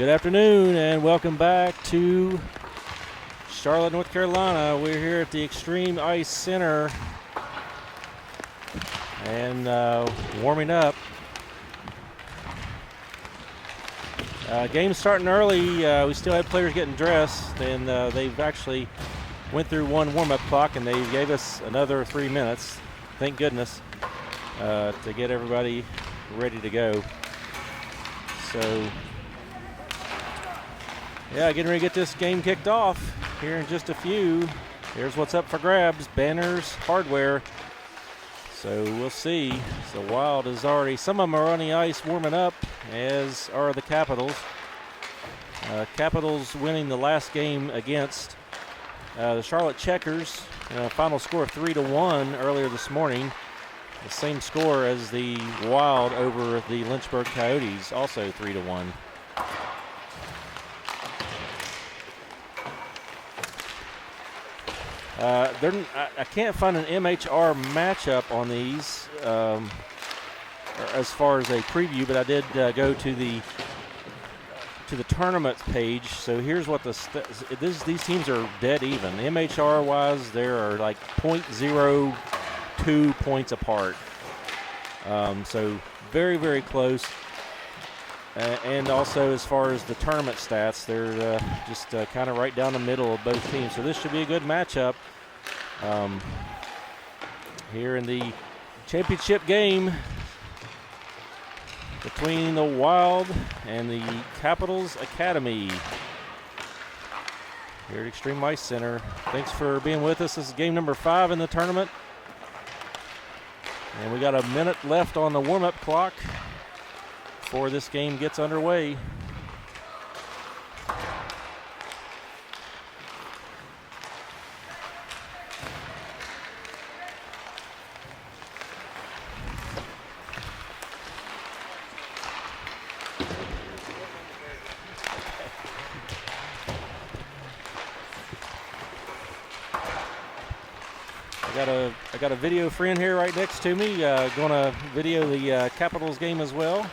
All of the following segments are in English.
Good afternoon and welcome back to Charlotte, North Carolina. We're here at the Extreme Ice Center and warming up. Game's starting early. We still have players getting dressed, and they've actually went through one warm-up clock, and they gave us another 3 minutes. Thank goodness, to get everybody ready to go. So, yeah, getting ready to get this game kicked off here in just a few. Here's what's up for grabs: banners, hardware. So we'll see. So Wild is already, some of them are on the ice warming up, as are the Capitals. Capitals winning the last game against the Charlotte Checkers. Final score of 3-1 earlier this morning. The same score as the Wild over the Lynchburg Coyotes, also 3-1. I can't find an MHR matchup on these as far as a preview, but I did go to the tournament page. So here's what these teams are dead even. MHR wise, there are like 0.02 points apart. So very, very close. And also as far as the tournament stats, they're just kind of right down the middle of both teams. So this should be a good matchup here in the championship game between the Wild and the Capitals Academy here at Extreme Ice Center. Thanks for being with us. This is game number 5 in the tournament. And we got a minute left on the warm-up clock before this game gets underway. I got a video friend here right next to me, going to video the Capitals game as well.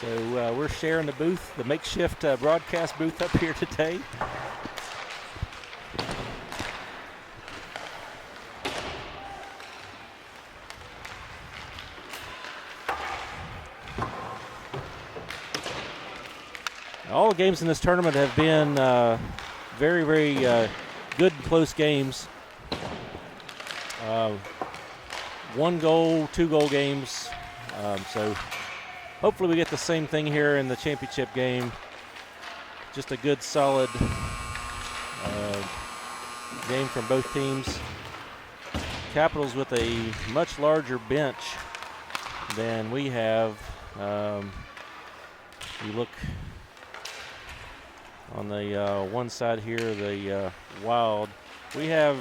So we're sharing the booth, the makeshift broadcast booth up here today. All the games in this tournament have been very, very good and close games. 1-goal, 2-goal games. So hopefully we get the same thing here in the championship game. Just a good, solid game from both teams. Capitals with a much larger bench than we have. You look on the one side here, the Wild. We have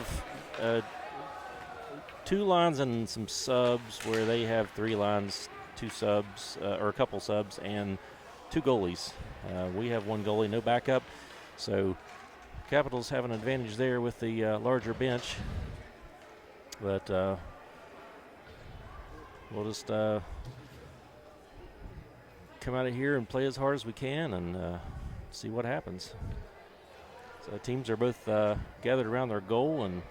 2 lines and some subs, where they have 3 lines, 2 subs, or a couple subs, and 2 goalies. We have 1 goalie, no backup. So Capitals have an advantage there with the larger bench. But we'll just come out of here and play as hard as we can and see what happens. So the teams are both gathered around their goal and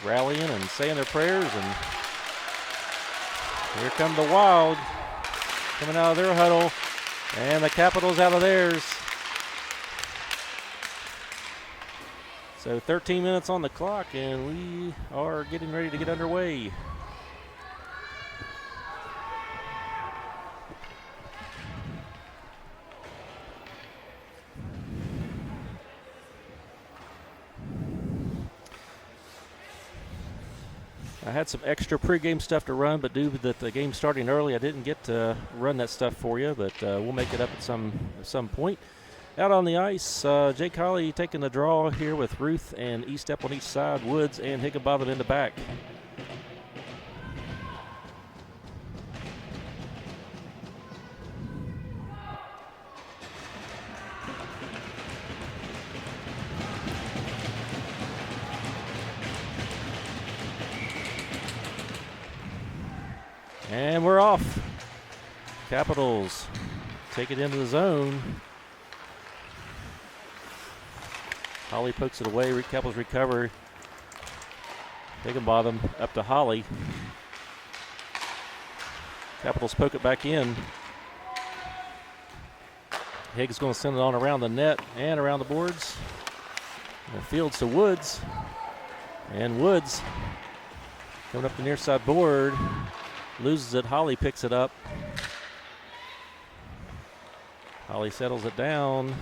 rallying and saying their prayers, and here come the Wild coming out of their huddle and the Capitals out of theirs. So 13 minutes on the clock and we are getting ready to get underway. I had some extra pregame stuff to run, but due to the game starting early, I didn't get to run that stuff for you, but we'll make it up at some point. Out on the ice, Jake Colley taking the draw here with Ruth and Estep on each side, Woods and Higginbotham in the back. And we're off. Capitals take it into the zone. Holly pokes it away. Capitals recover. Higginbotham up to Holly. Capitals poke it back in. Higgs going to send it on around the net and around the boards. And Fields to Woods. And Woods coming up the near side board. Loses it. Holly picks it up. Holly settles it down.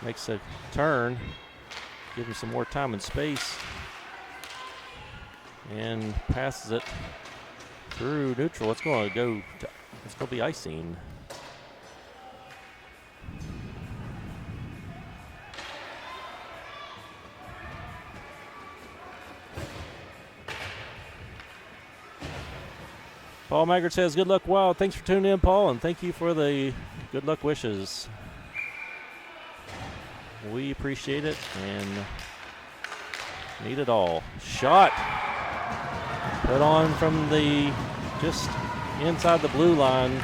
Makes a turn. Give him some more time and space. And passes it through neutral. It's going to be icing. Paul Maggart says, good luck, Wild. Thanks for tuning in, Paul, and thank you for the good luck wishes. We appreciate it and need it all. Shot put on from the just inside the blue line.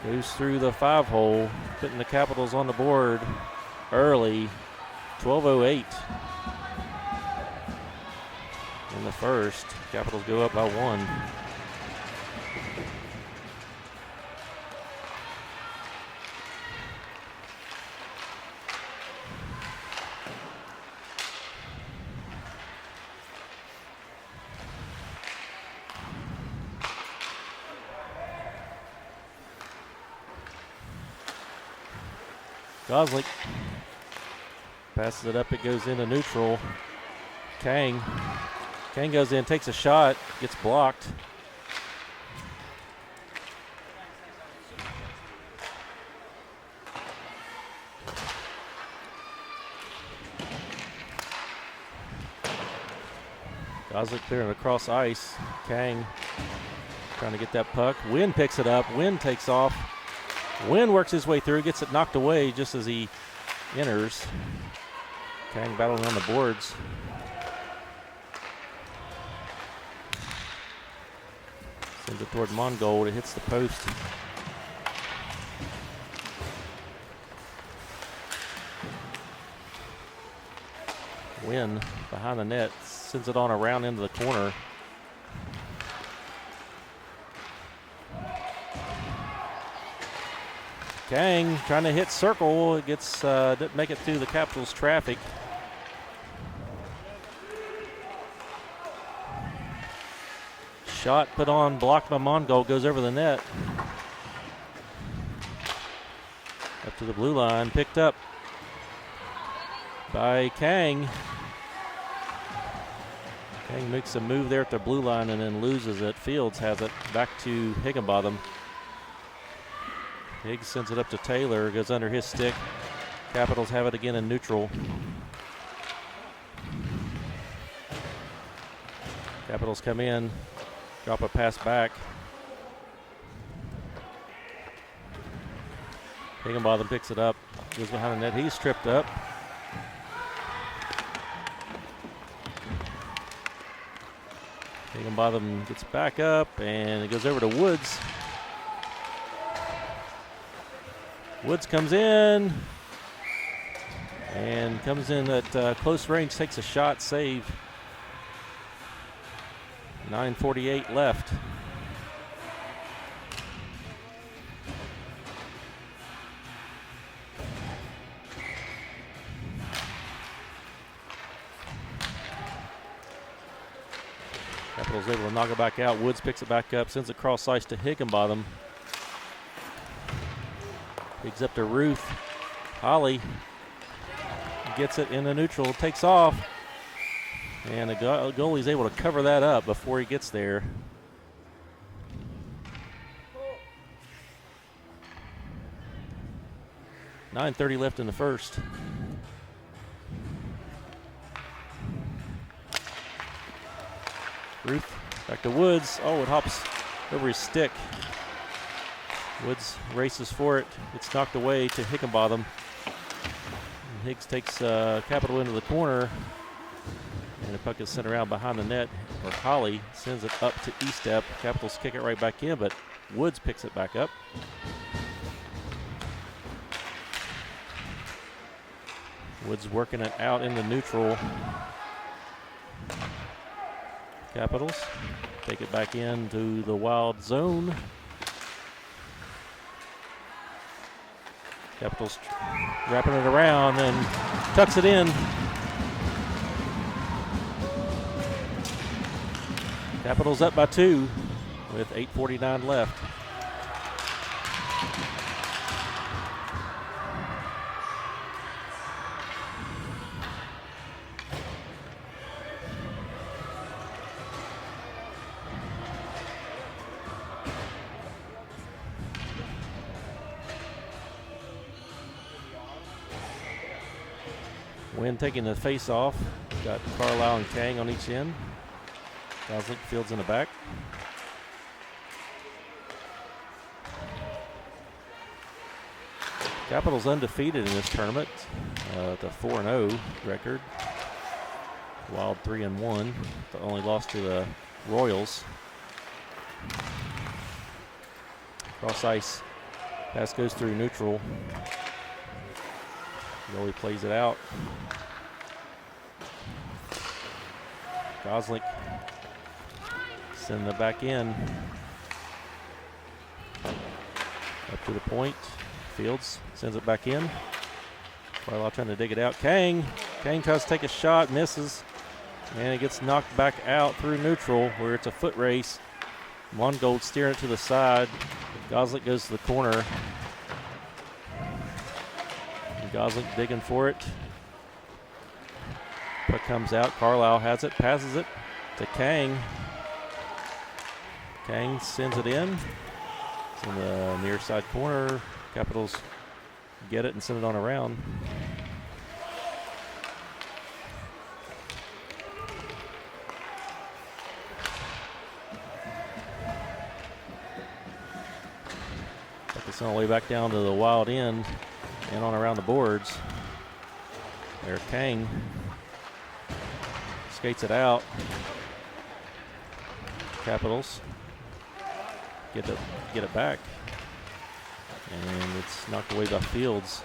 Goes through the 5-hole, putting the Capitals on the board early. 12:08 in the first. Capitals go up by 1. Gosling passes it up. It goes into neutral. Kang goes in, takes a shot, gets blocked. Gosling clearing across ice. Kang trying to get that puck. Wynn picks it up. Wynn takes off. Wynn works his way through, gets it knocked away just as he enters. Kang battling on the boards. Sends it toward Mongold. It hits the post. Wynn behind the net. Sends it on around into the corner. Kang trying to hit circle. It gets didn't make it through the Capitals traffic. Shot put on, blocked by Mongold, goes over the net. Up to the blue line, picked up by Kang. Kang makes a move there at the blue line and then loses it. Fields has it back to Higginbotham. Higgs sends it up to Taylor, goes under his stick. Capitals have it again in neutral. Capitals come in, drop a pass back. Higginbotham picks it up, goes behind the net. He's tripped up. Higginbotham gets back up and it goes over to Woods. Woods comes in and comes in at close range, takes a shot, save. 9:48 left. Capitals able to knock it back out. Woods picks it back up, sends it cross ice to Higginbotham. Pigs up to Ruth. Holly gets it in the neutral, takes off. And the goalie's able to cover that up before he gets there. .9:30 left in the first. Ruth back to Woods. Oh, it hops over his stick. Woods races for it. It's knocked away to Higginbotham. And Higgs takes Capital into the corner. And the puck is sent around behind the net. or Holly sends it up to Estep. Capitals kick it right back in, but Woods picks it back up. Woods working it out into neutral. Capitals take it back into the Wild zone. Capitals wrapping it around and tucks it in. Capitals up by 2 with 8:49 left. Wynn taking the face off. Got Carlisle and Kang on each end. Gosling fields in the back. Capitals undefeated in this tournament. The 4-0 record. Wild 3-1. The only loss to the Royals. Cross ice. Pass goes through neutral. Goalie plays it out. Gosling sending it back in. Up to the point. Fields sends it back in. Carlisle trying to dig it out. Kang tries to take a shot, misses. And it gets knocked back out through neutral where it's a foot race. Mongold steering it to the side. Gosling goes to the corner. Gosling digging for it. Puck comes out. Carlisle has it, passes it to Kang. Kang sends it in. It's in the near side corner. Capitals get it and send it on around. Puck is on the way back down to the Wild end. And on around the boards. There, Kang skates it out. Capitals get it back. And it's knocked away by Fields.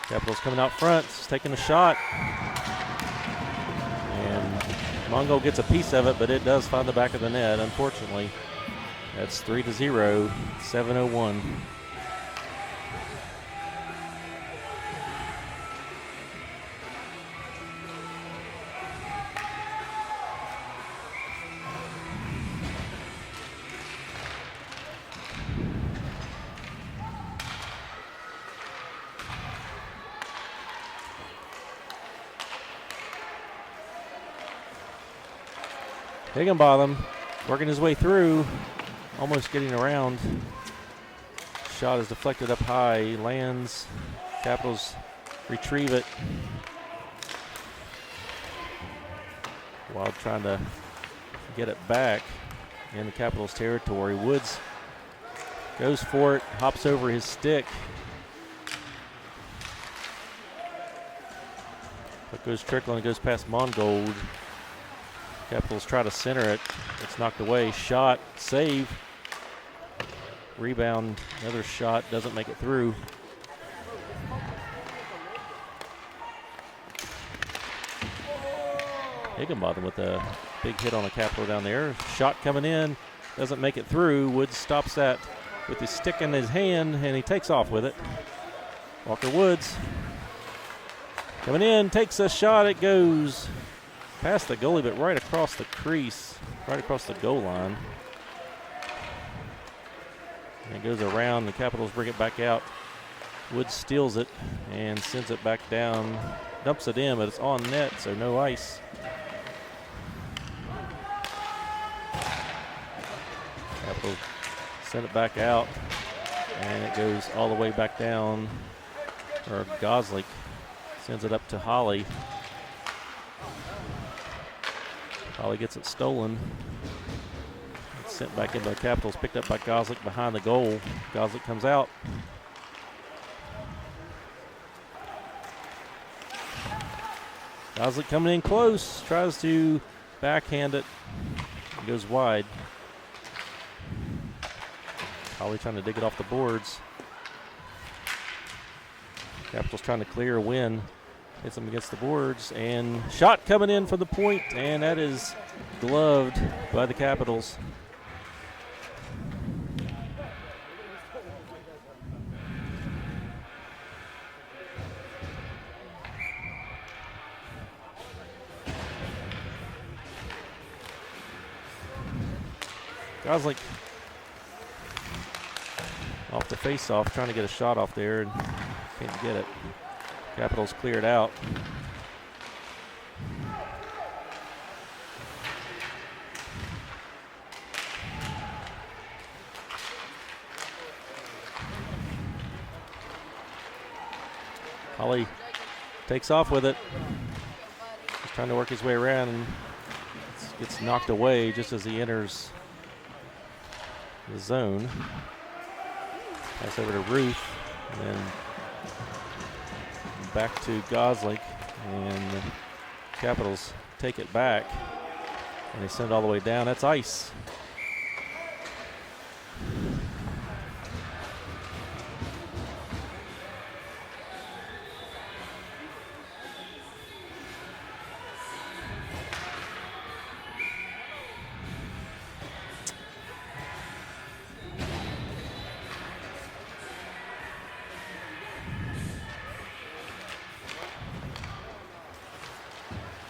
Capitals coming out front, taking a shot. And Mongo gets a piece of it, but it does find the back of the net, unfortunately. That's 3-0, 7:01. Higginbotham working his way through. Almost getting around. Shot is deflected up high. Lands. Capitals retrieve it. Wild trying to get it back in the Capitals territory. Woods goes for it. Hops over his stick. It goes trickling. It goes past Mongold. Capitals try to center it. It's knocked away. Shot. Save. Rebound, another shot, doesn't make it through. Higginbotham with a big hit on the Capital down there. Shot coming in, doesn't make it through. Woods stops that with his stick in his hand, and he takes off with it. Walker Woods coming in, takes a shot. It goes past the goalie, but right across the crease, right across the goal line. And it goes around. The Capitals bring it back out. Woods steals it and sends it back down. Dumps it in, but it's on net, so no ice. Capitals send it back out, and it goes all the way back down. Or Gosling sends it up to Holly. Holly gets it stolen. Sent back into the Capitals, picked up by Gosling behind the goal. Gosling comes out. Goslick coming in close, tries to backhand it, it goes wide. Holly trying to dig it off the boards. Capitals trying to clear a win. Hits them against the boards, and shot coming in for the point, and that is gloved by the Capitals. Goslick off the face-off, trying to get a shot off there, and can't get it. Capitals cleared out. Holly takes off with it. He's trying to work his way around and gets knocked away just as he enters the zone. Pass over to Ruth, and then back to Goslick, and the Capitals take it back, and they send it all the way down. That's ice.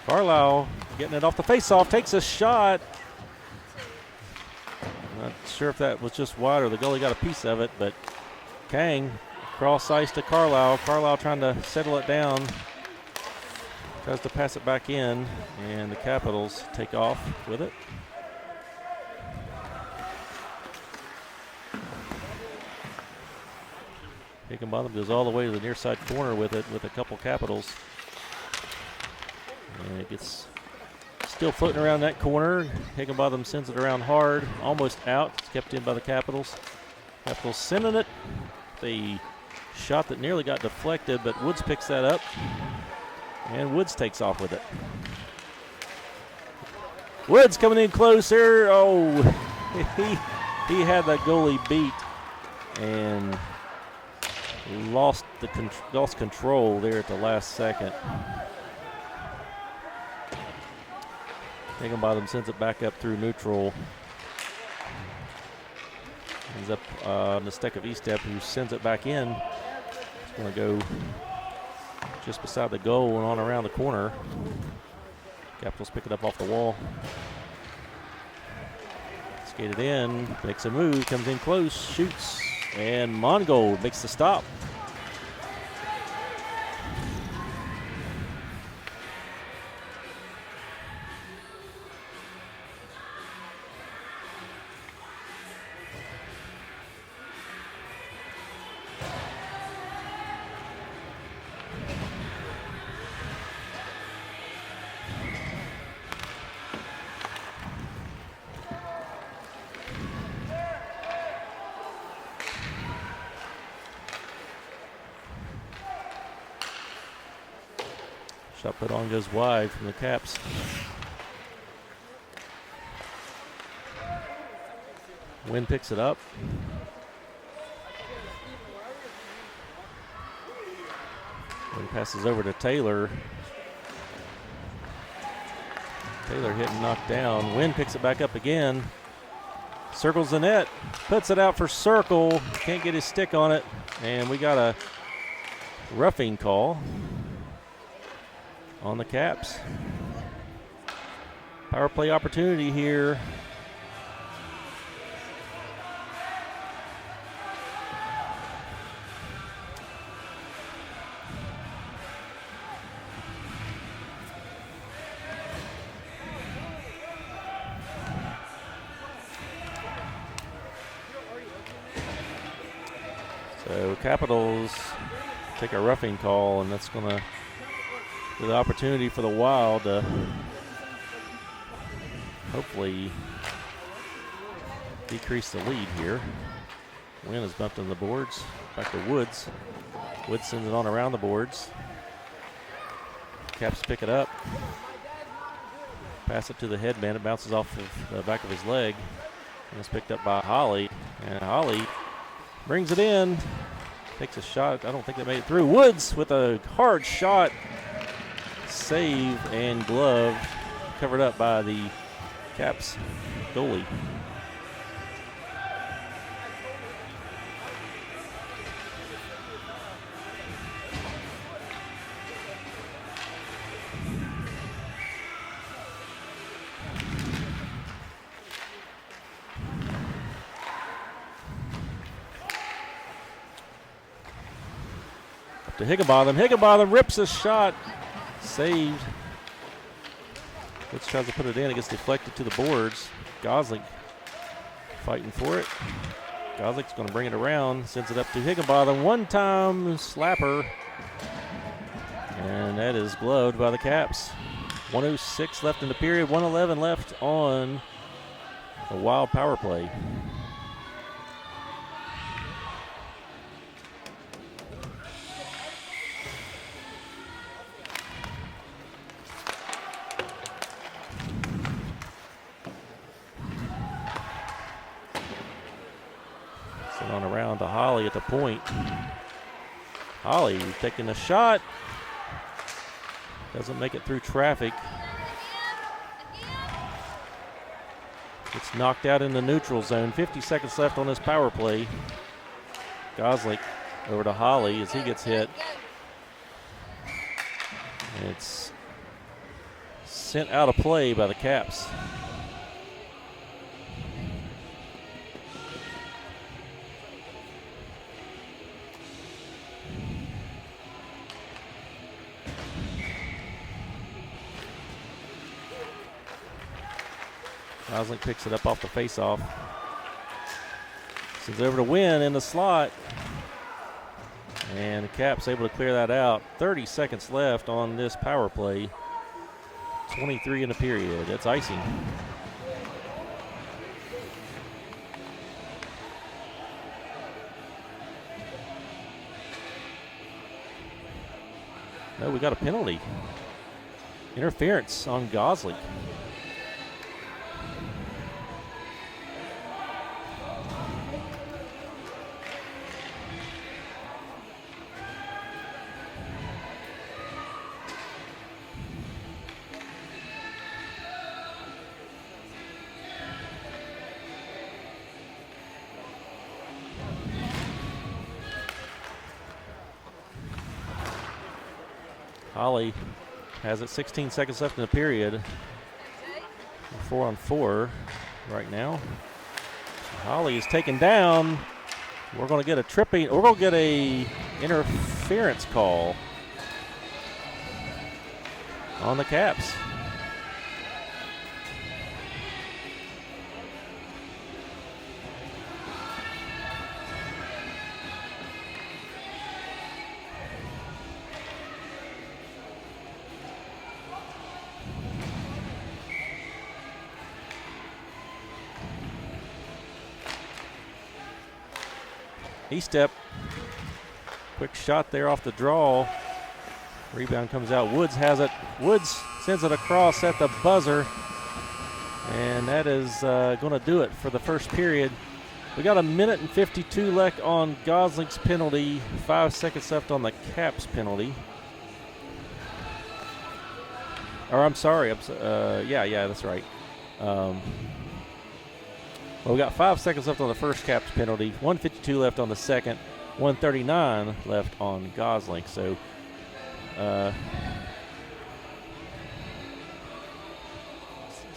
Carlisle getting it off the face-off, takes a shot. Not sure if that was just wide or the goalie got a piece of it, but Kang cross ice to Carlisle. Carlisle trying to settle it down. Tries to pass it back in, and the Capitals take off with it. Higginbotham goes all the way to the near side corner with it with a couple Capitals. And it gets still floating around that corner. Higginbotham sends it around hard, almost out. It's kept in by the Capitals. Capitals sending it. The shot that nearly got deflected, but Woods picks that up. And Woods takes off with it. Woods coming in closer. Oh, he had that goalie beat and lost control there at the last second. Higginbotham sends it back up through neutral. Ends up Nesteka Estep, who sends it back in. It's going to go just beside the goal and on around the corner. Capitals pick it up off the wall. Skated in, makes a move, comes in close, shoots, and Mongold makes the stop. Shot put on goes wide from the Caps. Wynn picks it up. Wynn passes over to Taylor. Taylor hit and knocked down. Wynn picks it back up again. Circles the net. Puts it out for Circle. Can't get his stick on it. And we got a roughing call on the Caps. Power play opportunity here. So Capitals take a roughing call, and that's going to be the opportunity for the Wild to hopefully decrease the lead here. Wynn is bumped on the boards. Back to Woods. Woods sends it on around the boards. Caps pick it up. Pass it to the headman. It bounces off of the back of his leg. And it's picked up by Holly. And Holly brings it in. Takes a shot. I don't think they made it through. Woods with a hard shot. Save and glove. Covered up by the Caps goalie. To Higginbotham. Higginbotham rips a shot. Saved. Woods tries to put it in. It gets deflected to the boards. Gosling fighting for it. Gosling's going to bring it around. Sends it up to Higginbotham. One-time slapper. And that is gloved by the Caps. 1:06 left in the period. 1:11 left on a Wild power play. On around to Holly at the point. Holly taking a shot. Doesn't make it through traffic. It's knocked out in the neutral zone. 50 seconds left on this power play. Gosling over to Holly as he gets hit. It's sent out of play by the Caps. Gosling picks it up off the faceoff. Sends it over to Wynn in the slot. And the Caps able to clear that out. 30 seconds left on this power play. 23 in the period. That's icing. No, we got a penalty. Interference on Gosling. Holly has it 16 seconds left in the period. 4-on-4 right now. Holly is taken down. We're going to get a tripping. We're going to get a interference call on the Caps. E-step, quick shot there off the draw. Rebound comes out. Woods has it. Woods sends it across at the buzzer. And that is going to do it for the first period. We got 1:52 left on Gosling's penalty. 5 seconds left on the Caps penalty. Or I'm sorry. Yeah, that's right. Well, we got 5 seconds left on the first Caps penalty, 1:52 left on the second, 1:39 left on Gosling. So, looks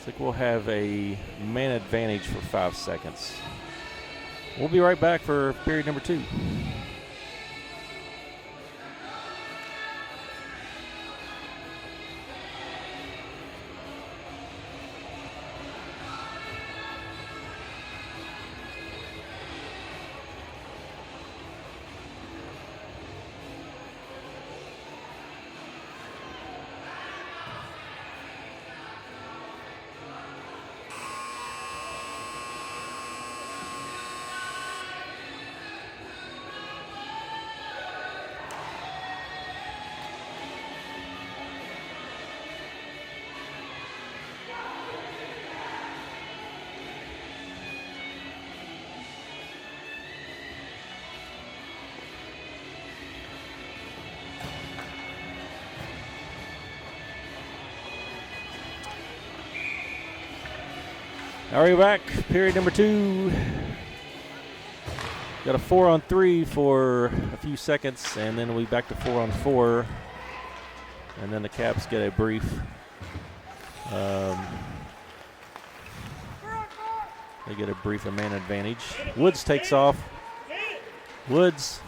like we'll have a man advantage for 5 seconds. We'll be right back for period number 2. All right, back. Period number 2. Got a 4-on-3 for a few seconds, and then we back to 4-on-4. And then the Caps get a brief. They get a brief man advantage. Woods takes off. Woods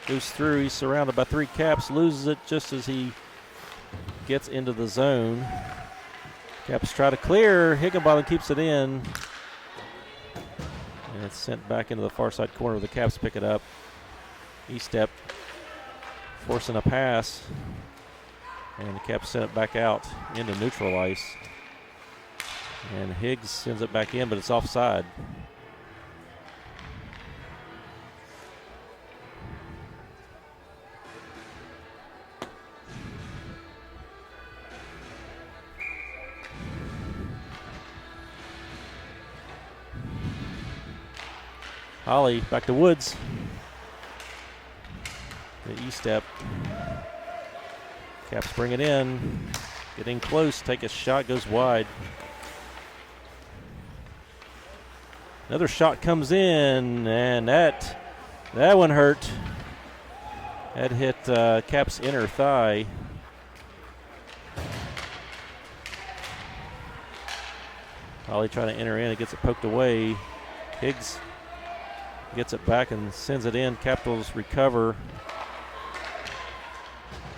goes through. He's surrounded by 3 Caps, loses it just as he gets into the zone. Caps try to clear. Higginbotham keeps it in. And it's sent back into the far side corner. The Caps pick it up. E-step forcing a pass. And the Caps send it back out into neutral ice. And Higgs sends it back in, but it's offside. Holly back to Woods. The E-step. Caps bring it in. Getting close, take a shot, goes wide. Another shot comes in, and that one hurt. That hit Cap's inner thigh. Holly trying to enter in, it gets it poked away. Higgs gets it back and sends it in. Capitals recover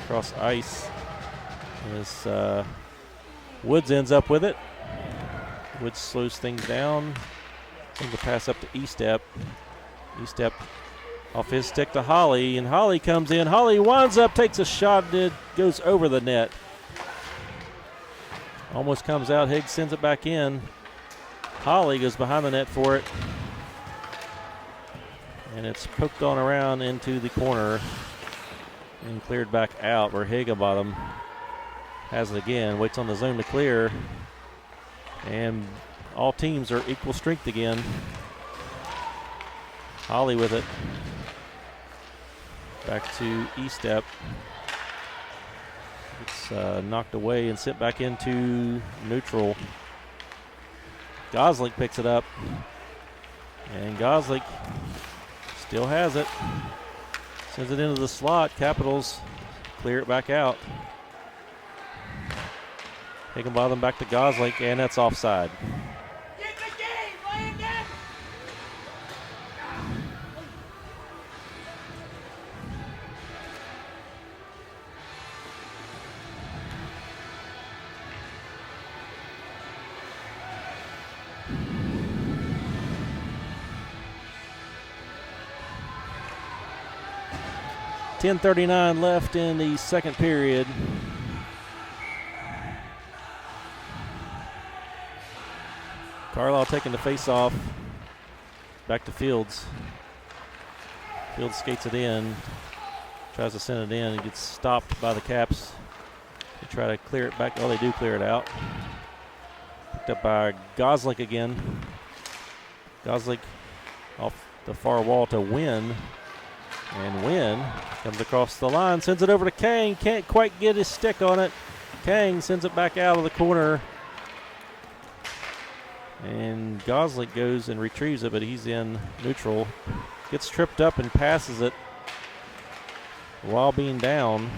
across ice. As Woods ends up with it. Woods slows things down. Sends the pass up to E-step. E-step off his stick to Holly, and Holly comes in. Holly winds up, takes a shot, it goes over the net. Almost comes out. Higgs sends it back in. Holly goes behind the net for it. And it's poked on around into the corner and cleared back out where Higginbotham has it again. Waits on the zone to clear. And all teams are equal strength again. Holly with it. Back to E-step. It's knocked away and sent back into neutral. Gosling picks it up. And Gosling still has it. Sends it into the slot. Capitals clear it back out. Higginbotham back to Gosling, and that's offside. Get the game, Landon! .10:39 left in the second period. Carlisle taking the face-off. Back to Fields. Fields skates it in. Tries to send it in. He gets stopped by the Caps. They try to clear it back. Oh, they do clear it out. Picked up by Gosling again. Gosling off the far wall to Wynn. And Wynn comes across the line, sends it over to Kang. Can't quite get his stick on it. Kang sends it back out of the corner. And Gosling goes and retrieves it, but he's in neutral. Gets tripped up and passes it while being down.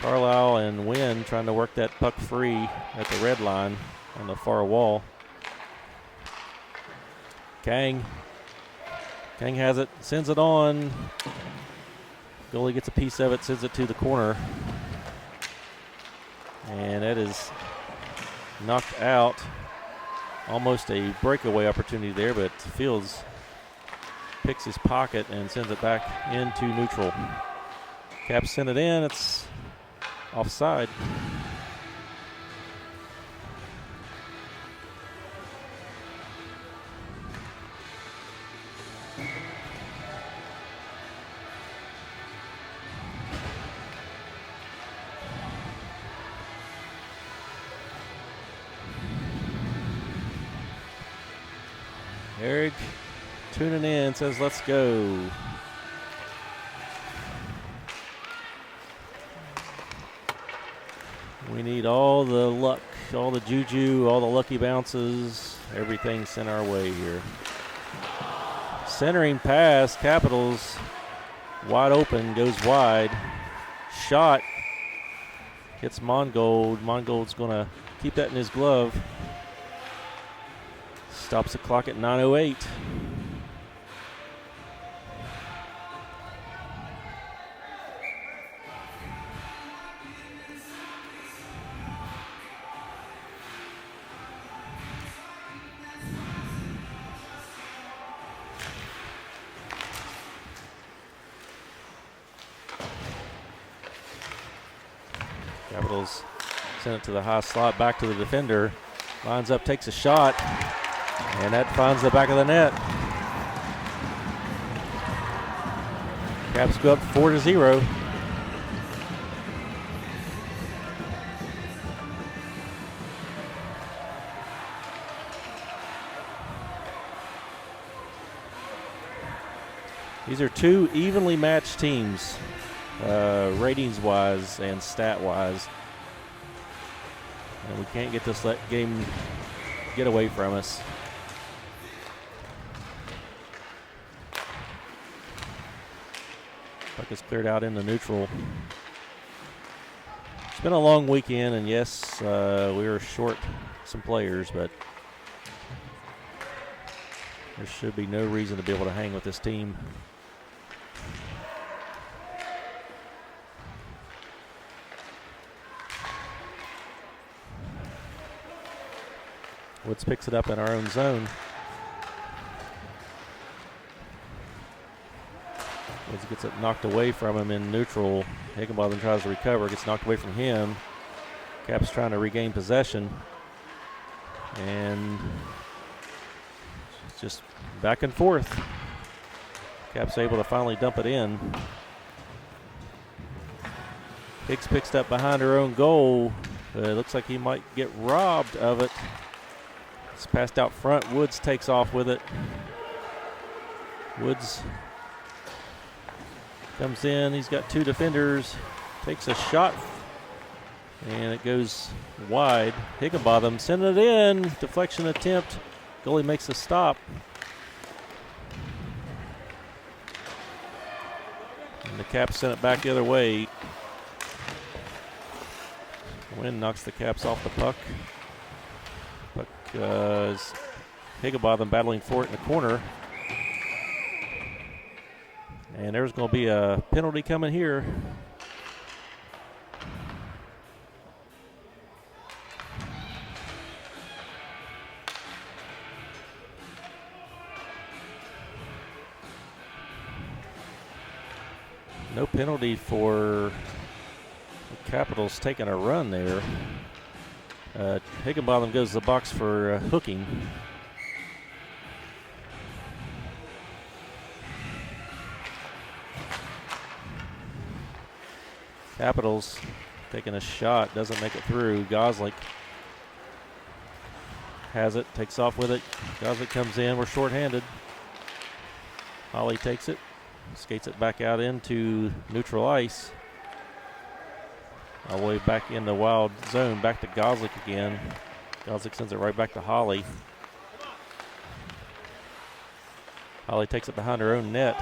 Carlisle and Wynn trying to work that puck free at the red line on the far wall. Kang has it, sends it on. Goalie gets a piece of it, sends it to the corner. And that is knocked out. Almost a breakaway opportunity there, but Fields picks his pocket and sends it back into neutral. Caps send it in, it's offside. Eric tuning in, says let's go. We need all the luck all the juju, all the lucky bounces, everything sent our way here. Centering pass, Capitals wide open, goes wide. Shot hits Mongold. Mongold's going to keep that in his glove. Stops the clock at 9:08. Capitals send it to the high slot, back to the defender. Lines up, takes a shot, and that finds the back of the net. Caps go up 4-0. These are two evenly matched teams, ratings-wise and stat-wise. And we can't get this game get away from us. Puck is cleared out into neutral. It's been a long weekend, and yes, we were short some players, but there should be no reason to be able to hang with this team. Woods picks it up in our own zone. Woods gets it knocked away from him in neutral. Higginbotham tries to recover, gets knocked away from him. Caps trying to regain possession. And just back and forth. Caps able to finally dump it in. Hicks picks it up behind her own goal. It looks like he might get robbed of it. It's passed out front. Woods takes off with it. Woods comes in. He's got two defenders. Takes a shot. And it goes wide. Higginbotham sending it in. Deflection attempt. Goalie makes a stop. And the Caps sent it back the other way. Wind knocks the Caps off the puck. Puck is Higginbotham battling for it in the corner. And there's going to be a penalty coming here. No penalty for the Capitals taking a run there. Higginbotham goes to the box for hooking. Capitals taking a shot, doesn't make it through. Gosling has it, takes off with it. Gosling comes in, we're shorthanded. Holly takes it, skates it back out into neutral ice. All the way back in the wild zone, back to Gosling again. Gosling sends it right back to Holly. Holly takes it behind her own net.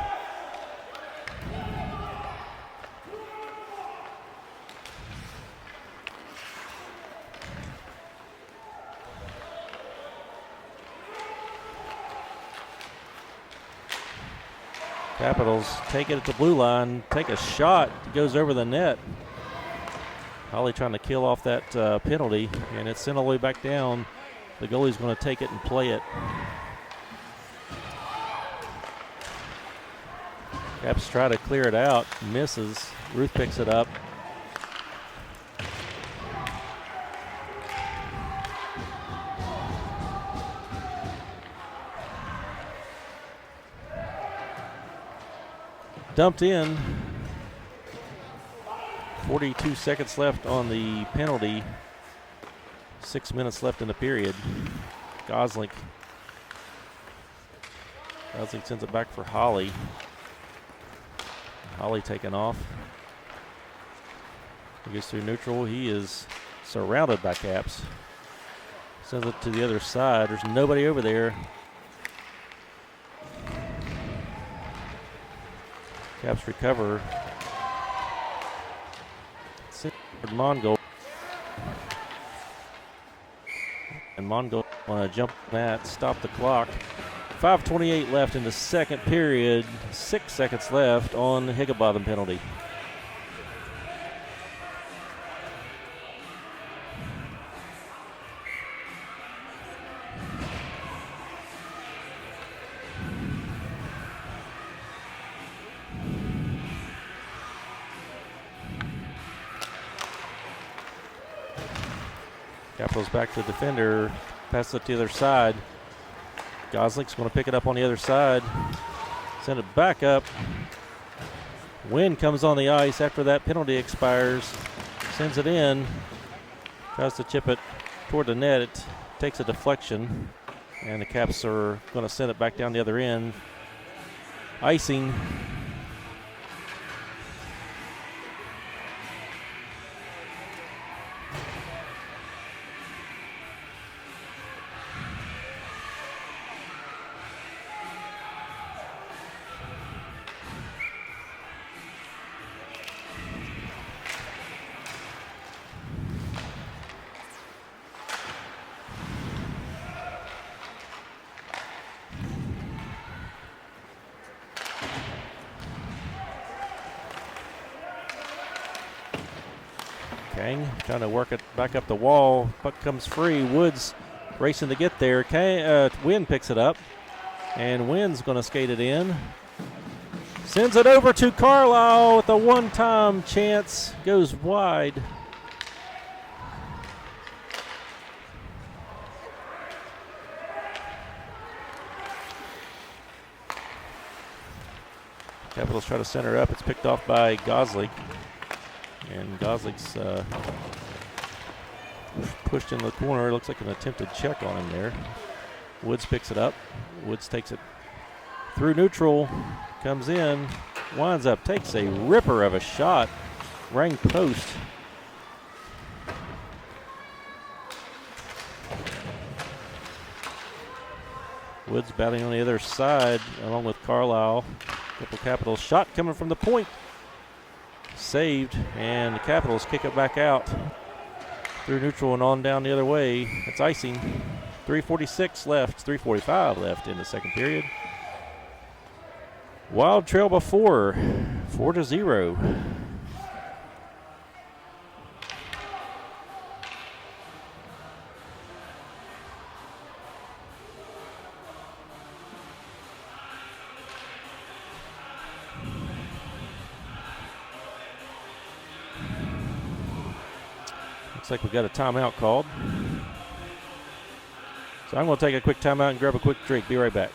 Capitals take it at the blue line, take a shot, goes over the net. Holly trying to kill off that penalty, and it's sent all the way back down. The goalie's going to take it and play it. Caps try to clear it out, misses. Ruth picks it up. Dumped in. 42 seconds left on the penalty. 6 minutes left in the period. Gosling sends it back for Holly. Holly taking off. He gets through neutral. He is surrounded by Caps. Sends it to the other side. There's nobody over there. Caps recover. Mongol. And Mongol want to jump that, stop the clock. 5:28 left in the second period. 6 seconds left on the Higginbotham penalty. Capitals back to the defender. Pass it to the other side. Goslick's going to pick it up on the other side. Send it back up. Wynn comes on the ice after that penalty expires. Sends it in. Tries to chip it toward the net. It takes a deflection. And the Caps are going to send it back down the other end. Icing. Kang trying to work it back up the wall. Puck comes free. Woods racing to get there. Wynn picks it up. And Wynn's going to skate it in. Sends it over to Carlisle with a one-time chance. Goes wide. Capitals try to center up. It's picked off by Goslick. And Goslick's pushed in the corner. It looks like an attempted check on him there. Woods picks it up. Woods takes it through neutral. Comes in. Winds up. Takes a ripper of a shot. Rang post. Woods batting on the other side along with Carlisle. Couple Capitals. Shot coming from the point. Saved, and the Capitals kick it back out through neutral and on down the other way. It's icing. 3:46 left, 3:45 left in the second period. Wild trail before, 4-0. Looks like we got a timeout called. So I'm going to take a quick timeout and grab a quick drink. Be right back.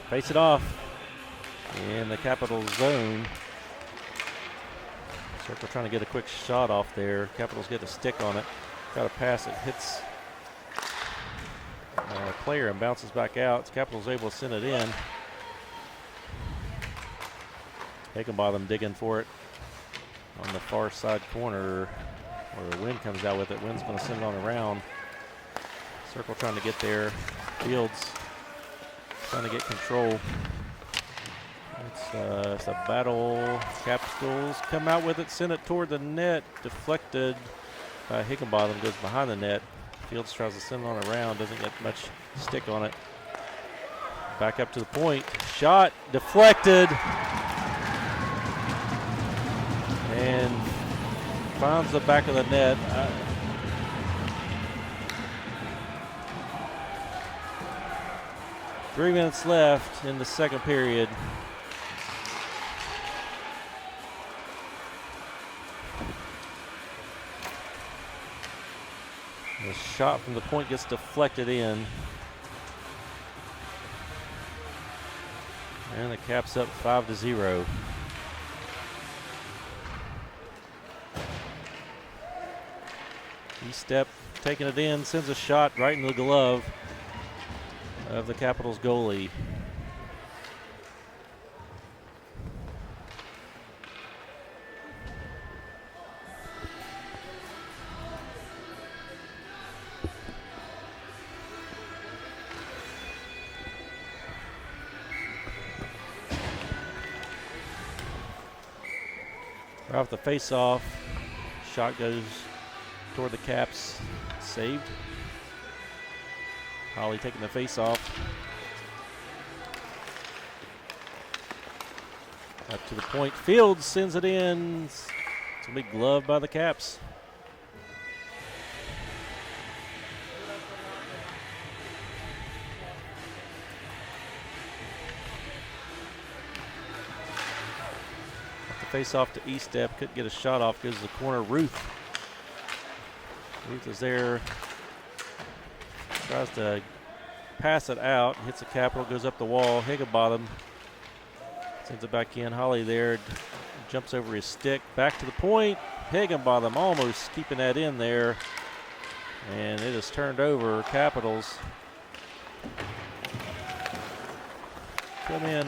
Face it off in the Capitals zone. Circle trying to get a quick shot off there. Capitals get a stick on it. Got a pass. It hits a player and bounces back out. Capitals able to send it in. Higginbotham digging for it on the far side corner where Wynn comes out with it. Wynn's going to send it on around. Circle trying to get there. Fields trying to get control. It's a battle. Capitals come out with it, send it toward the net, deflected by Higginbotham, goes behind the net. Fields tries to send it on around, doesn't get much stick on it. Back up to the point, shot, deflected, and finds the back of the net. 3 minutes left in the second period. The shot from the point gets deflected in. And the Caps up 5-0. E-step taking it in, sends a shot right into the glove of the Capitals goalie. Right off the face-off, shot goes toward the Caps, saved. Holly taking the face-off. Up to the point, Fields sends it in. It's a big glove by the Caps. Face off to E-step, couldn't get a shot off, goes to the corner. Ruth is there, tries to pass it out, hits the Capital, goes up the wall. Higginbotham sends it back in. Holly there, jumps over his stick, back to the point. Higginbotham almost keeping that in there, and it is turned over. Capitals come in.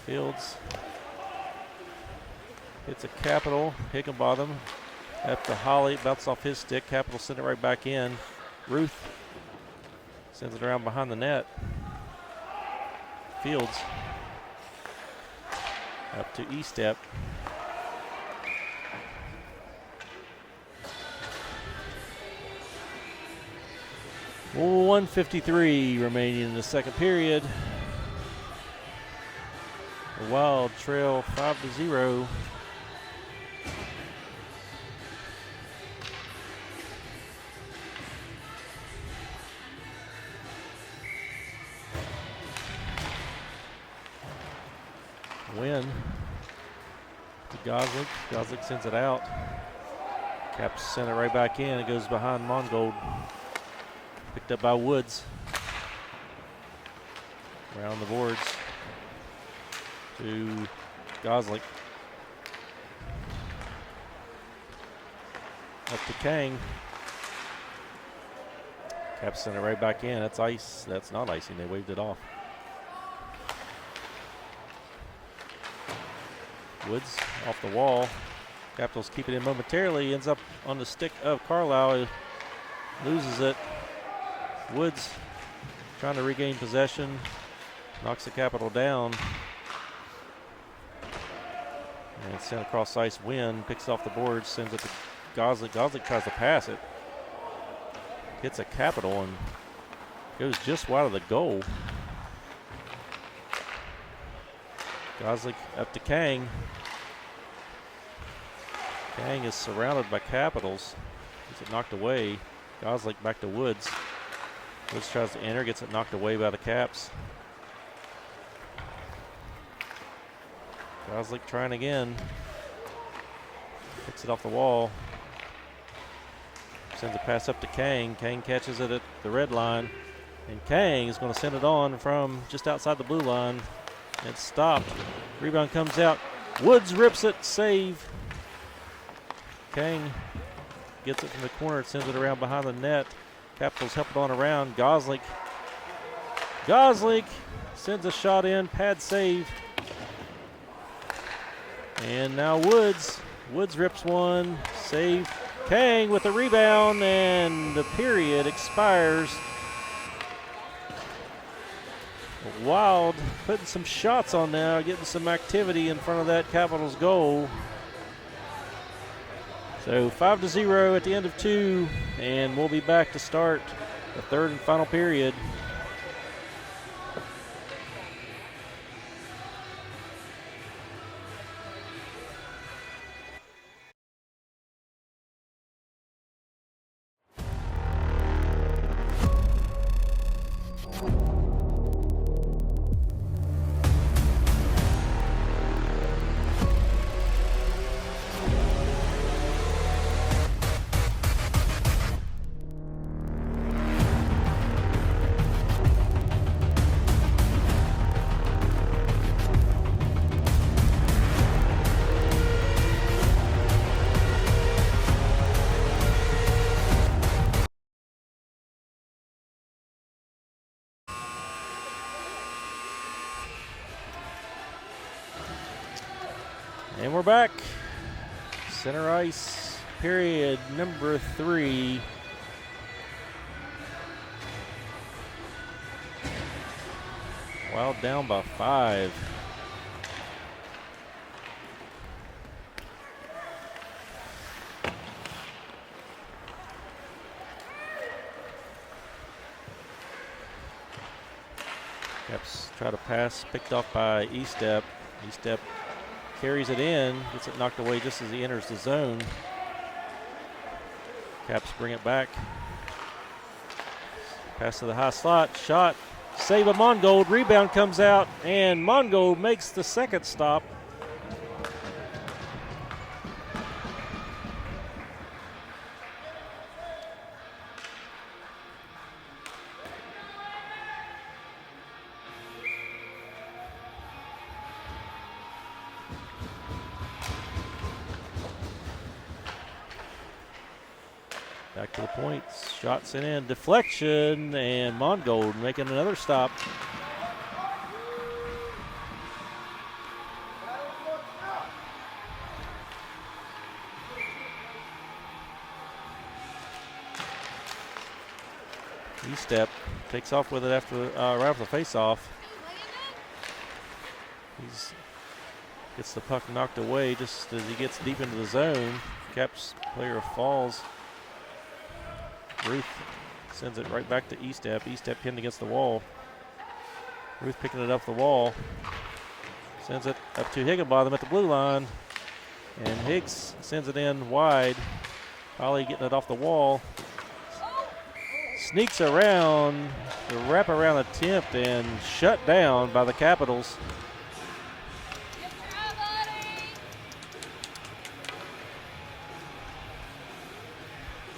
Fields hits a Capital. Higginbotham up to Holly, bounces off his stick. Capital send it right back in. Ruth sends it around behind the net. Fields up to E-step. .153 remaining in the second period. The Wild trail 5-0. Win to Gosling. Gosling sends it out. Caps send it right back in. It goes behind Mongold. Picked up by Woods. Around the boards to Gosling. Up to Kang. Caps send it right back in. That's ice. That's not icing. They waved it off. Woods off the wall. Capitals keep it in momentarily. Ends up on the stick of Carlisle. Loses it. Woods trying to regain possession. Knocks the Capital down. And sent across ice. Win. Picks it off the board. Sends it to Gosling. Gosling tries to pass it. Hits a Capital and goes just wide of the goal. Gosling up to Kang. Kang is surrounded by Capitals. Gets it knocked away. Gosling back to Woods. Woods tries to enter, gets it knocked away by the Caps. Gosling trying again. Picks it off the wall. Sends a pass up to Kang. Kang catches it at the red line. And Kang is going to send it on from just outside the blue line. It's stopped. Rebound comes out. Woods rips it. Save. Kang gets it from the corner. Sends it around behind the net. Capitals help it on around. Gosling sends a shot in. Pad save. And now Woods. Woods rips one. Save. Kang with a rebound. And the period expires. Wild putting some shots on now, getting some activity in front of that Capitals goal. So 5-0 at the end of 2, and we'll be back to start the third and final period. And we're back. Center ice, period number 3. Wild down by 5. Caps try to pass, picked off by Estep. Estep carries it in, gets it knocked away just as he enters the zone. Caps bring it back. Pass to the high slot, shot, save of Mongold, rebound comes out, and Mongold makes the second stop. Back to the points, shot sent in, deflection, and Mongold making another stop. Estep takes off with it after right after the face-off. He gets the puck knocked away just as he gets deep into the zone. Caps player falls. Ruth sends it right back to Estep. Estep pinned against the wall. Ruth picking it up the wall. Sends it up to Higginbotham at the blue line. And Higgs sends it in wide. Holly getting it off the wall. Sneaks around the wraparound attempt and shut down by the Capitals.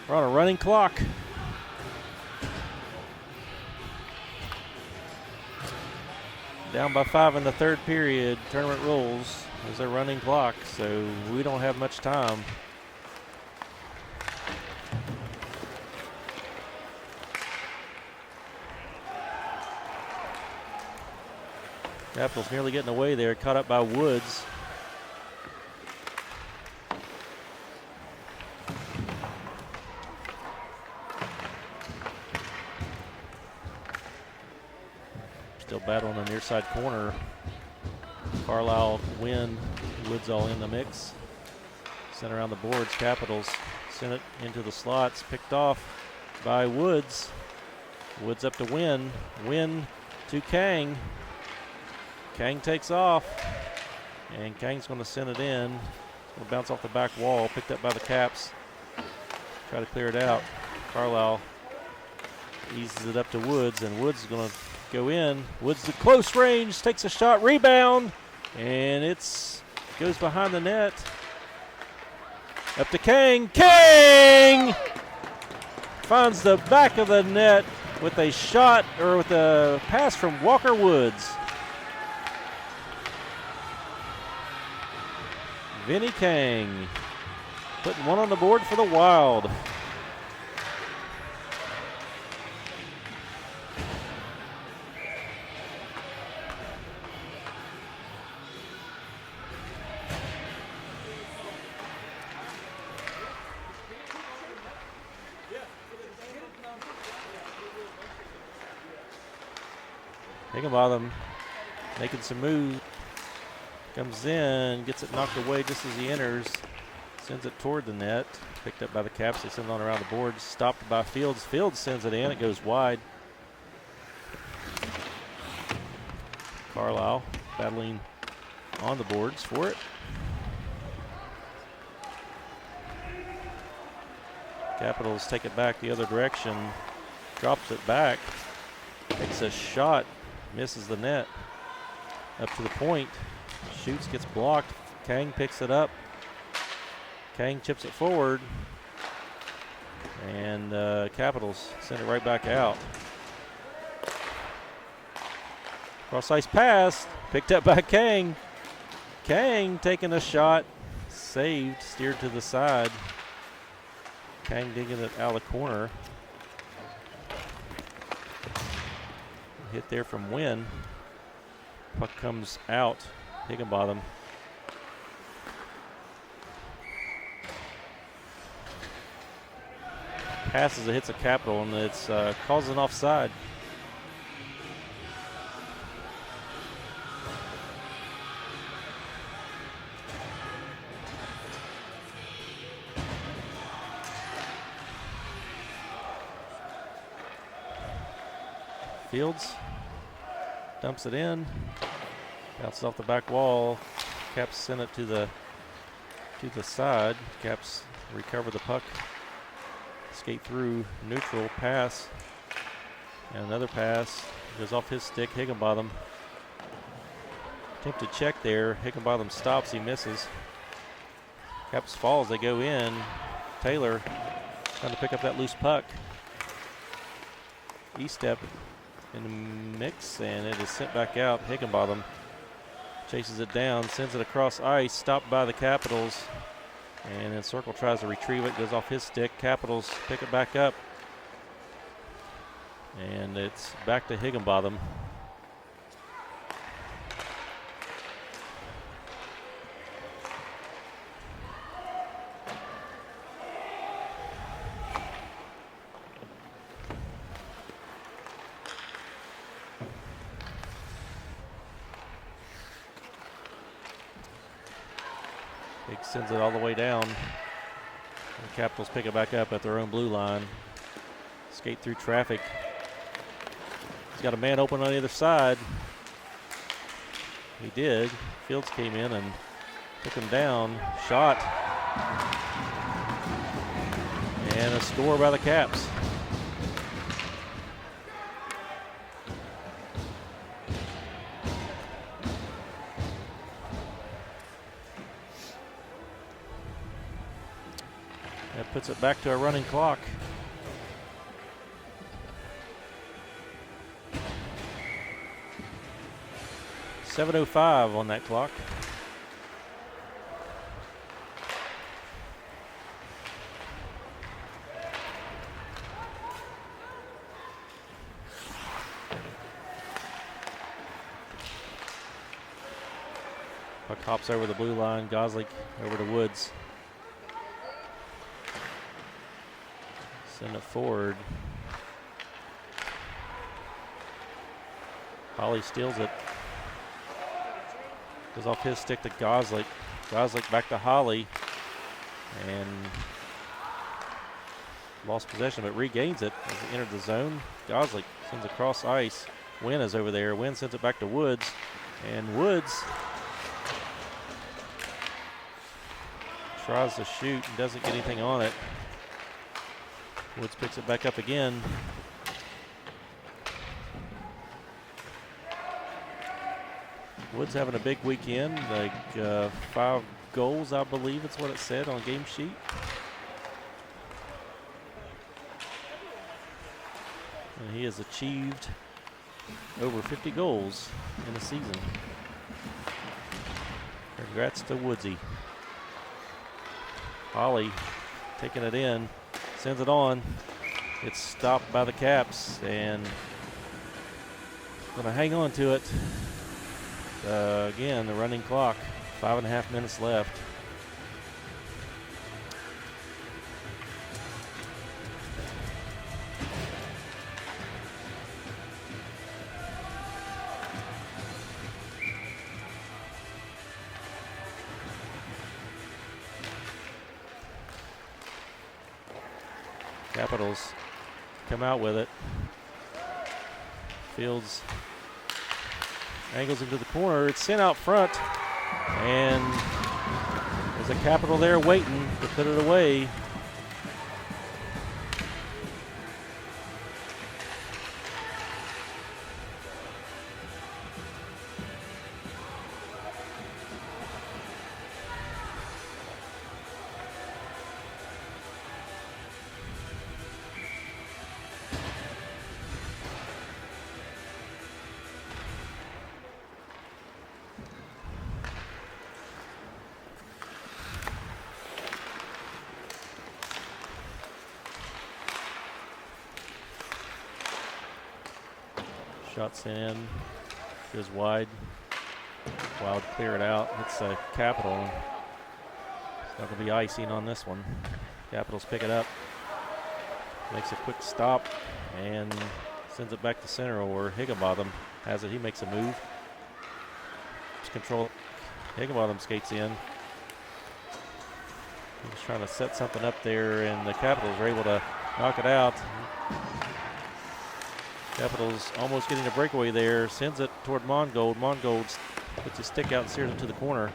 We're on a running clock. Down by 5 in the third period. Tournament rules. There's a running clock, so we don't have much time. Capitals nearly getting away there, caught up by Woods. Still battling on the near side corner. Carlisle win, Woods all in the mix. Sent around the boards, Capitals sent it into the slots, picked off by Woods. Woods up to Wynn. Wynn to Kang. Kang takes off, and Kang's going to send it in. It's going to bounce off the back wall, picked up by the Caps. Try to clear it out. Carlisle eases it up to Woods, and Woods is going to go in. Woods to close range, takes a shot, rebound, and it's goes behind the net. Up to Kang. Kang finds the back of the net with a shot, or with a pass from Walker Woods. Vinny Kang putting one on the board for the Wild. Higginbotham making some moves. Comes in, gets it knocked away just as he enters. Sends it toward the net. Picked up by the Caps. They send it on around the boards. Stopped by Fields. Fields sends it in. It goes wide. Carlisle battling on the boards for it. Capitals take it back the other direction. Drops it back. Takes a shot. Misses the net. Up to the point. Shoots, gets blocked. Kang picks it up. Kang chips it forward. And Capitals send it right back out. Cross ice pass. Picked up by Kang. Kang taking a shot. Saved. Steered to the side. Kang digging it out of the corner. Hit there from Wynn. Puck comes out. Higginbotham. Passes it, hits a Capital, and it's causing an offside. Fields dumps it in, bounces off the back wall. Caps send it to the side. Caps recover the puck, skate through neutral, pass, and another pass goes off his stick. Higginbotham attempted check there. Higginbotham stops, he misses. Caps falls, they go in. Taylor trying to pick up that loose puck. E-step in the mix, and it is sent back out. Higginbotham chases it down, sends it across ice, stopped by the Capitals, and then Circle tries to retrieve it, goes off his stick. Capitals pick it back up, and it's back to Higginbotham. Sends it all the way down. The Capitals pick it back up at their own blue line. Skate through traffic. He's got a man open on the other side. He did. Fields came in and took him down. Shot. And a score by the Caps. That puts it back to a running clock. .705 on that clock. Puck hops over the blue line. Gosling over to Woods. Send it forward. Holly steals it. Goes off his stick to Gosling. Gosling back to Holly. And lost possession, but regains it as he entered the zone. Gosling sends it across ice. Wynn is over there. Wynn sends it back to Woods. And Woods tries to shoot and doesn't get anything on it. Woods picks it back up again. Woods having a big weekend, like 5 goals, I believe it's what it said on game sheet. And he has achieved over 50 goals in a season. Congrats to Woodsy. Holly taking it in. Sends it on. It's stopped by the Caps and going to hang on to it. Again, the running clock, 5.5 minutes left. Capitals come out with it. Fields angles into the corner. It's sent out front, and there's a Capital there waiting to put it away. Shots in, goes wide. Wild clear it out. It's a Capital. It's not going to be icing on this one. Capitals pick it up. Makes a quick stop and sends it back to center, or Higginbotham has it. He makes a move. Just control. Higginbotham skates in. He's trying to set something up there, and the Capitals are able to knock it out. Capitals almost getting a breakaway there. Sends it toward Mongold. Mongold puts his stick out and steers it to the corner.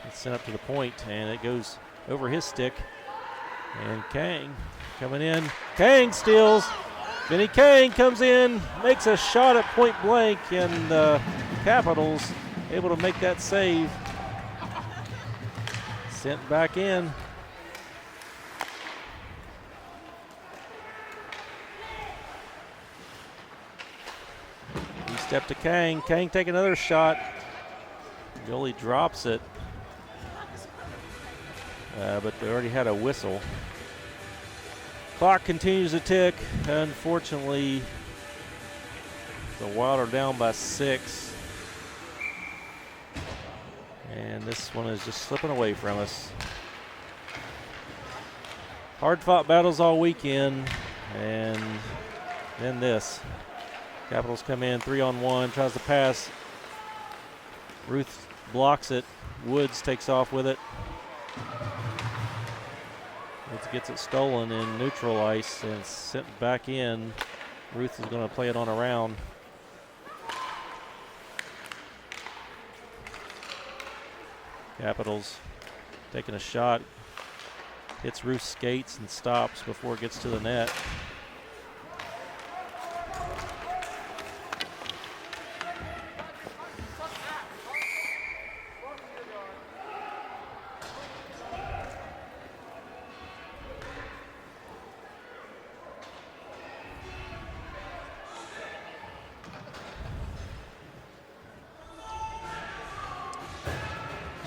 It's sent up to the point, and it goes over his stick. And Kang coming in. Kang steals. Vinny Kang comes in, makes a shot at point blank, and the Capitals able to make that save. Sent back in. Step to Kang. Kang take another shot. Goalie drops it. But they already had a whistle. Clock continues to tick. Unfortunately, the Wild are down by 6. And this one is just slipping away from us. Hard fought battles all weekend. And then this. Capitals come in 3-on-1, tries to pass. Ruth blocks it. Woods takes off with it. Woods gets it stolen in neutral ice and sent back in. Ruth is going to play it on around. Capitals taking a shot. Hits Ruth's skates and stops before it gets to the net.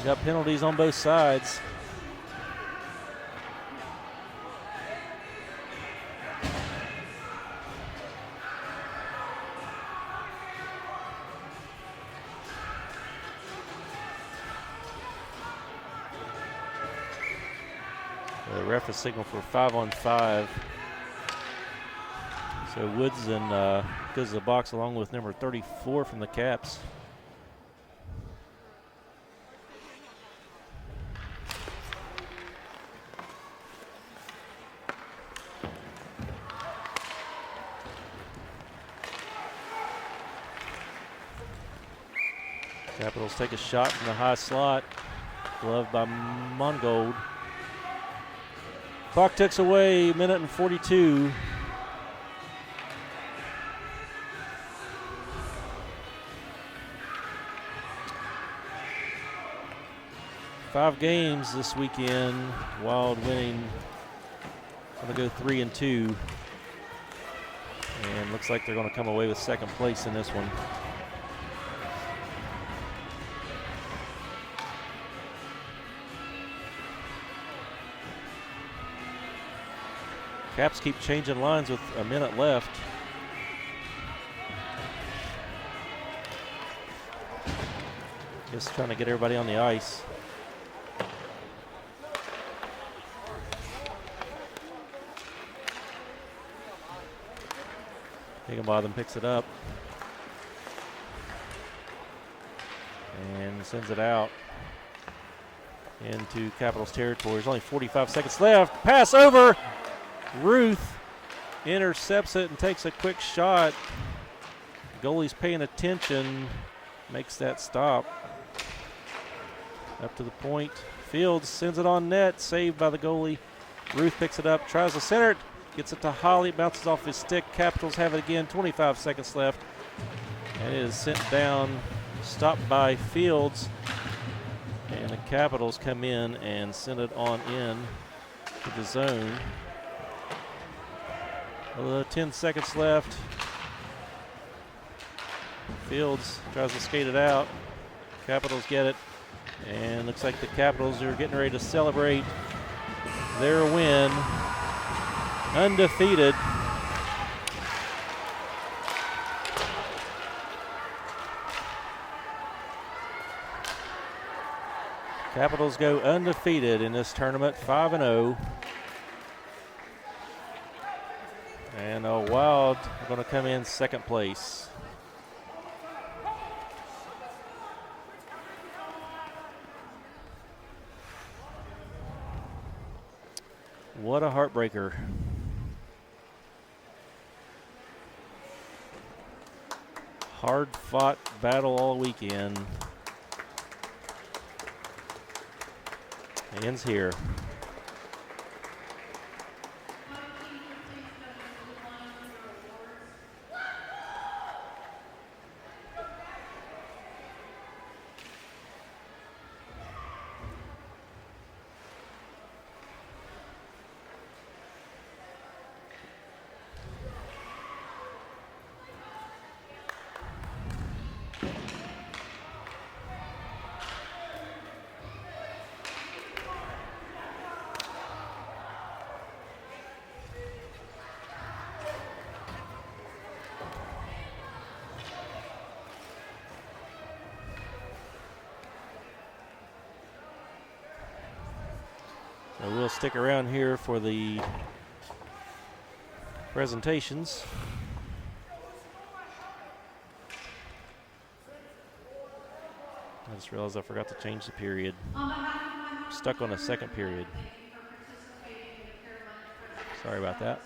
Got penalties on both sides. The ref has signaled for 5-on-5. So Woods and goes to the box along with number 34 from the Caps. Capitals take a shot from the high slot. Gloved by Mongold. Clock ticks away, minute and 42. Five games this weekend. Wild winning. Going to go 3-2. And looks like they're going to come away with second place in this one. Caps keep changing lines with a minute left. Just trying to get everybody on the ice. Higginbotham picks it up and sends it out into Capitals territory. There's only 45 seconds left. Pass over. Ruth intercepts it and takes a quick shot. Goalie's paying attention, makes that stop. Up to the point. Fields sends it on net, saved by the goalie. Ruth picks it up, tries to center it, gets it to Holly, bounces off his stick. Capitals have it again, 25 seconds left. And it is sent down, stopped by Fields. And the Capitals come in and send it on in to the zone. 10 seconds left. Fields tries to skate it out. Capitals get it. And looks like the Capitals are getting ready to celebrate their win. Undefeated. Capitals go undefeated in this tournament, 5-0. And Wild are going to come in second place. What a heartbreaker. Hard-fought battle all weekend. Ends here. So we'll stick around here for the presentations. I just realized I forgot to change the period. Stuck on a second period. Sorry about that.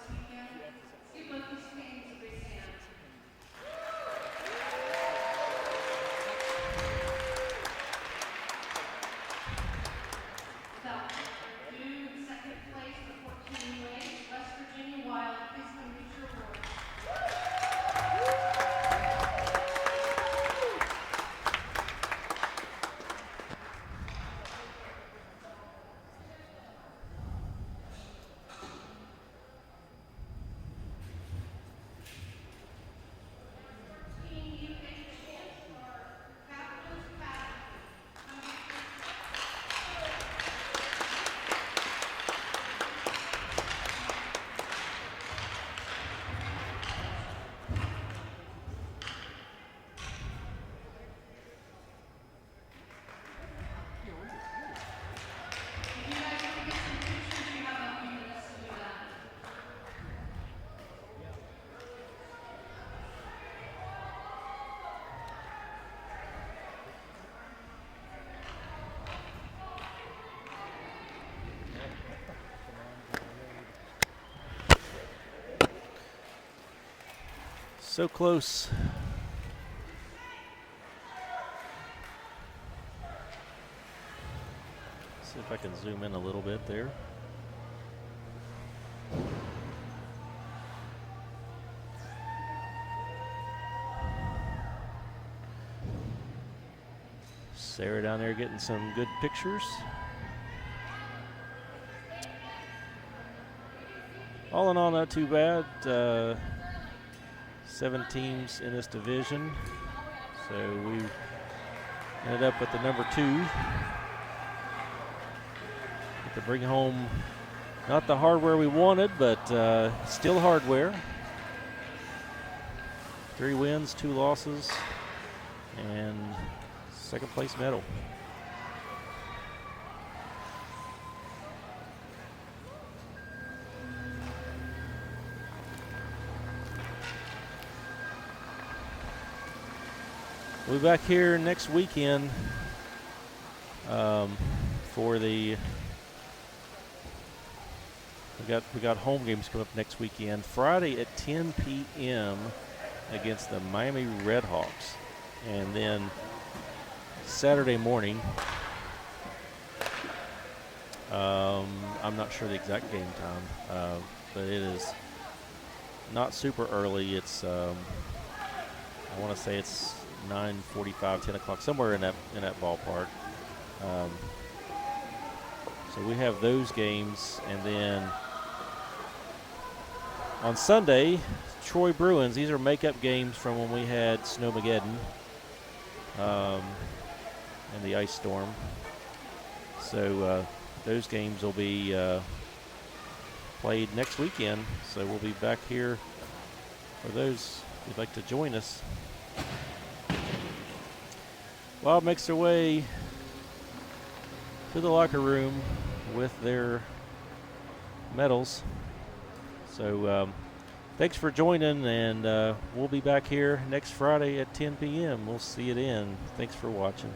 So close. See if I can zoom in a little bit there. Sarah down there getting some good pictures. All in all, not too bad. 7 teams in this division. So we ended up with the number 2. Get to bring home not the hardware we wanted, but still hardware. 3 wins, 2 losses, and second place medal. We'll be back here next weekend for the we got home games coming up next weekend. Friday at 10 p.m. against the Miami Redhawks, and then Saturday morning. I'm not sure the exact game time, but it is not super early. It's I want to say it's 9:45, 10 o'clock, somewhere in that ballpark. So we have those games, and then on Sunday, Troy Bruins. These are makeup games from when we had Snowmageddon and the ice storm. So those games will be played next weekend. So we'll be back here for those who'd like to join us. Wild makes their way to the locker room with their medals. So thanks for joining, and we'll be back here next Friday at 10 p.m. We'll see you then. Thanks for watching.